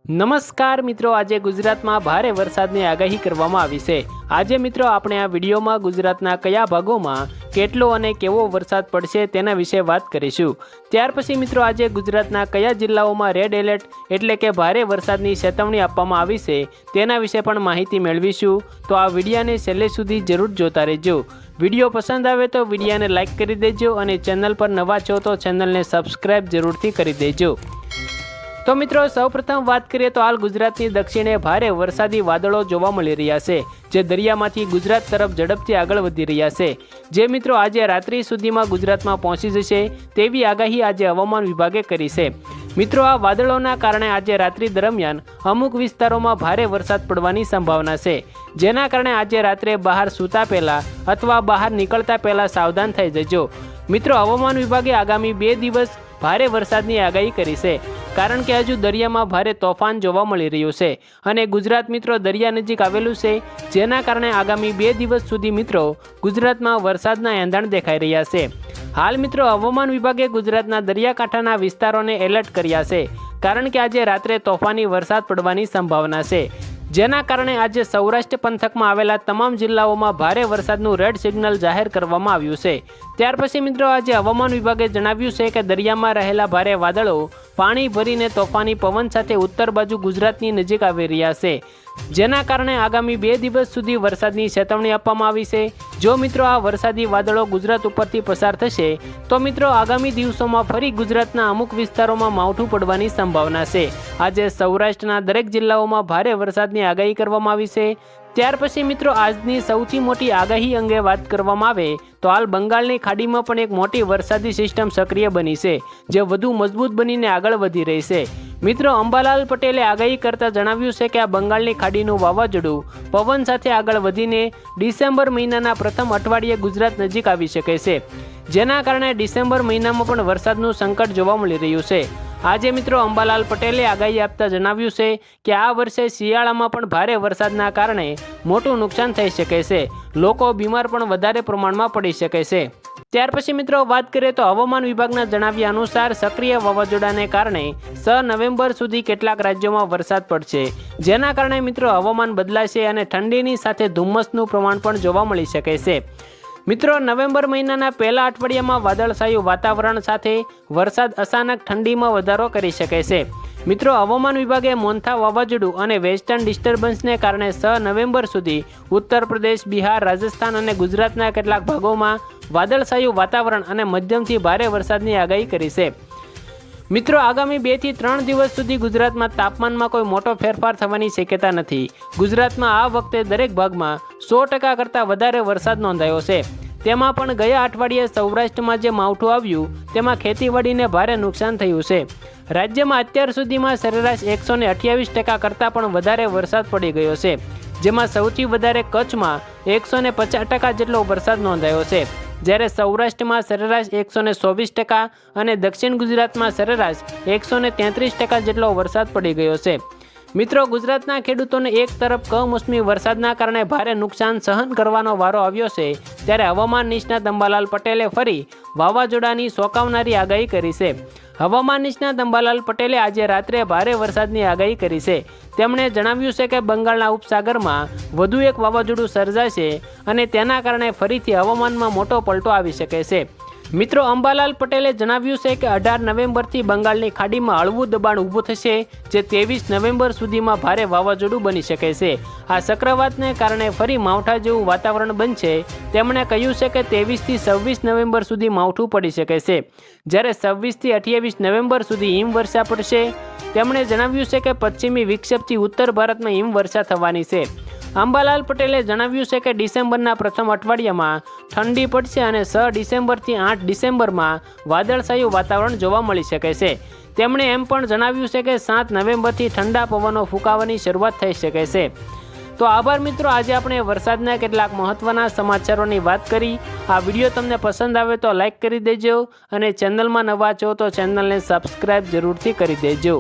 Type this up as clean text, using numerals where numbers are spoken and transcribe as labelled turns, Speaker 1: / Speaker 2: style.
Speaker 1: નમસ્કાર મિત્રો, આજે ગુજરાતમાં ભારે વરસાદની આગાહી કરવામાં આવી છે। આજે મિત્રો આપણે આ વિડીયોમાં ગુજરાતના કયા ભાગોમાં કેટલો અને કેવો વરસાદ પડશે તેના વિશે વાત કરીશું। ત્યાર પછી મિત્રો આજે ગુજરાતના કયા જિલ્લાઓમાં રેડ એલર્ટ એટલે કે ભારે વરસાદની ચેતવણી આપવામાં આવી છે તેના વિશે પણ માહિતી મેળવીશું। તો આ વિડીયોને છેલ્લે સુધી જરૂર જોતા રહેજો। વિડીયો પસંદ આવે તો વિડીયોને લાઇક કરી દેજો અને ચેનલ પર નવા છો તો ચેનલને સબસ્ક્રાઇબ જરૂરથી કરી દેજો। તો મિત્રો સૌપ્રથમ વાત કરીએ તો હાલ ગુજરાતની દક્ષિણે ભારે વરસાદી વાદળો જોવા મળી રહ્યા છે, જે દરિયામાંથી ગુજરાત તરફ ઝડપથી આગળ વધી રહ્યા છે, જે મિત્રો આજે રાત્રિ સુધીમાં ગુજરાતમાં પહોંચી જશે તેવી આગાહી આજે હવામાન વિભાગે કરી છે। મિત્રો આ વાદળોના કારણે આજે રાત્રિ દરમિયાન અમુક વિસ્તારોમાં ભારે વરસાદ પડવાની સંભાવના છે, જેના કારણે આજે રાત્રે બહાર સૂતા પહેલા અથવા બહાર નીકળતા પહેલા સાવધાન થઈ જજો। મિત્રો હવામાન વિભાગે આગામી 2 દિવસ ભારે વરસાદની આગાહી કરી છે, કારણ કે હજુ દરિયામાં ભારે તોફાન જોવા મળી રહ્યું છે અને ગુજરાત મિત્રો દરિયા નજીક આવેલું છે, જેના કારણે આગામી 2 દિવસ સુધી મિત્રો ગુજરાતમાં વરસાદના એંધાણ દેખાઈ રહ્યા છે। હાલ મિત્રો હવામાન વિભાગે ગુજરાતના દરિયાકાંઠાના વિસ્તારોને એલર્ટ કર્યા છે, કારણ કે આજે રાત્રે તોફાની વરસાદ પડવાની સંભાવના છે, જેના કારણે આજે સૌરાષ્ટ્ર પંથકમાં આવેલા તમામ જિલ્લાઓમાં ભારે વરસાદનું રેડ સિગ્નલ જાહેર કરવામાં આવ્યું છે। ત્યાર પછી મિત્રો આજે હવામાન વિભાગે જણાવ્યું છે કે દરિયામાં રહેલા ભારે વાદળો પાણી ભરીને તોફાની પવન સાથે ઉત્તર બાજુ ગુજરાતની નજીક આવી રહ્યા છે, જેના કારણે આગામી 2 દિવસ સુધી વરસાદની ચેતવણી આપવામાં આવી છે। જો મિત્રો આ વરસાદી વાદળો ગુજરાત ઉપરથી પસાર થશે તો મિત્રો આગામી દિવસોમાં ફરી ગુજરાતના અમુક વિસ્તારોમાં માવઠું પડવાની સંભાવના છે। આજે સૌરાષ્ટ્રના દરેક જિલ્લાઓમાં ભારે વરસાદની આગાહી કરવામાં આવી છે। ત્યાર પછી મિત્રો આજની સૌથી મોટી આગાહી અંગે વાત કરવામાં આવે તો હાલ બંગાળની ખાડીમાં પણ એક મોટી વરસાદી સિસ્ટમ સક્રિય બની છે, જે વધુ મજબૂત બનીને આગળ વધી રહી છે। મિત્રો અંબાલાલ પટેલે આગાહી કરતા જણાવ્યું છે કે આ બંગાળની ખાડીનું વાવાઝોડું પવન સાથે આગળ વધીને ડિસેમ્બર મહિનાના પ્રથમ અઠવાડિયે ગુજરાત નજીક આવી શકે છે, જેના કારણે ડિસેમ્બર મહિનામાં પણ વરસાદનું સંકટ જોવા મળી રહ્યું છે। આજે મિત્રો અંબાલાલ પટેલે આગાહી આપતા જણાવ્યું છે કે આ વર્ષે શિયાળામાં પણ ભારે વરસાદના કારણે મોટું નુકસાન થઈ શકે છે, લોકો બીમાર પણ વધારે પ્રમાણમાં પડી શકે છે। ત્યાર પછી મિત્રો વાત કરીએ તો હવામાન વિભાગના જણાવ્યા અનુસાર સક્રિય વાવાઝોડાને કારણે 6 નવેમ્બર સુધી કેટલાક રાજ્યોમાં વરસાદ પડશે, જેના કારણે મિત્રો હવામાન બદલાશે અને ઠંડીની સાથે ધુમ્મસનું પ્રમાણ પણ જોવા મળી શકે છે। મિત્રો નવેમ્બર મહિનાના પહેલા અઠવાડિયામાં વાદળછાયું વાતાવરણ સાથે વરસાદ અચાનક ઠંડીમાં વધારો કરી શકે છે। મિત્રો હવામાન વિભાગે મોન્થા વાવાઝોડું અને વેસ્ટર્ન ડિસ્ટર્બન્સને કારણે 6 નવેમ્બર સુધી ઉત્તર પ્રદેશ, બિહાર, રાજસ્થાન અને ગુજરાતના કેટલાક ભાગોમાં વાદળછાયું વાતાવરણ અને મધ્યમથી ભારે વરસાદની આગાહી કરી છે। મિત્રો આગામી 2 થી 3 દિવસ સુધી ગુજરાતમાં તાપમાનમાં કોઈ મોટો ફેરફાર થવાની શક્યતા નથી। ગુજરાતમાં આ વખતે દરેક ભાગમાં 100% કરતાં વધારે વરસાદ નોંધાયો છે। તેમાં પણ ગયા અઠવાડિયે સૌરાષ્ટ્રમાં જે માવઠું આવ્યું તેમાં ખેતીવાડીને ભારે નુકસાન થયું છે। રાજ્યમાં અત્યાર સુધીમાં સરેરાશ 128% કરતાં પણ વધારે વરસાદ પડી ગયો છે, જેમાં સૌથી વધારે કચ્છમાં 150% જેટલો વરસાદ નોંધાયો છે, જ્યારે સૌરાષ્ટ્રમાં સરેરાશ 124% અને દક્ષિણ ગુજરાતમાં સરેરાશ 133% જેટલો વરસાદ પડી ગયો છે। મિત્રો ગુજરાતના ખેડૂતોને એક તરફ કમોસમી વરસાદના કારણે ભારે નુકસાન સહન કરવાનો વારો આવ્યો છે, ત્યારે હવામાન નિષ્ણાત અંબાલાલ પટેલે ફરી વાવાઝોડાની ચોંકાવનારી આગાહી કરી છે। હવામાન નિષ્ણાત અંબાલાલ પટેલે આજે રાત્રે ભારે વરસાદની આગાહી કરી છે। તેમણે જણાવ્યું છે કે બંગાળના ઉપસાગરમાં વધુ એક વાવાઝોડું સર્જાશે અને તેના કારણે ફરીથી હવામાનમાં મોટો પલટો આવી શકે છે। મિત્રો અંબાલાલ પટેલે જણાવ્યું છે કે 18 નવેમ્બરથી બંગાળની ખાડીમાં હળવું દબાણ ઊભું થશે, જે 23 નવેમ્બર સુધીમાં ભારે વાવાઝોડું બની શકે છે। આ ચક્રવાતને કારણે ફરી માવઠા જેવું વાતાવરણ બનશે। તેમણે કહ્યું છે કે 23 થી 26 નવેમ્બર સુધી માવઠું પડી શકે છે, જ્યારે 26 થી 28 નવેમ્બર સુધી હિમવર્ષા પડશે। તેમણે જણાવ્યું છે કે પશ્ચિમી વિક્ષેપથી ઉત્તર ભારતમાં હિમવર્ષા થવાની છે। અંબાલાલ પટેલે જણાવ્યું છે કે ડિસેમ્બરના પ્રથમ અઠવાડિયામાં ઠંડી પડશે અને 6 ડિસેમ્બરથી 8 ડિસેમ્બરમાં વાદળછાયું વાતાવરણ જોવા મળી શકે છે। તેમણે એમ પણ જણાવ્યું છે કે 7 નવેમ્બરથી ઠંડા પવનો ફૂંકાવાની શરૂઆત થઈ શકે છે। તો આભાર મિત્રો, આજે આપણે વરસાદના કેટલાક મહત્વના સમાચારોની વાત કરી। આ વિડીયો તમને પસંદ આવે તો લાઇક કરી દેજો અને ચેનલમાં નવા છો તો ચેનલને સબસ્ક્રાઇબ જરૂરથી કરી દેજો।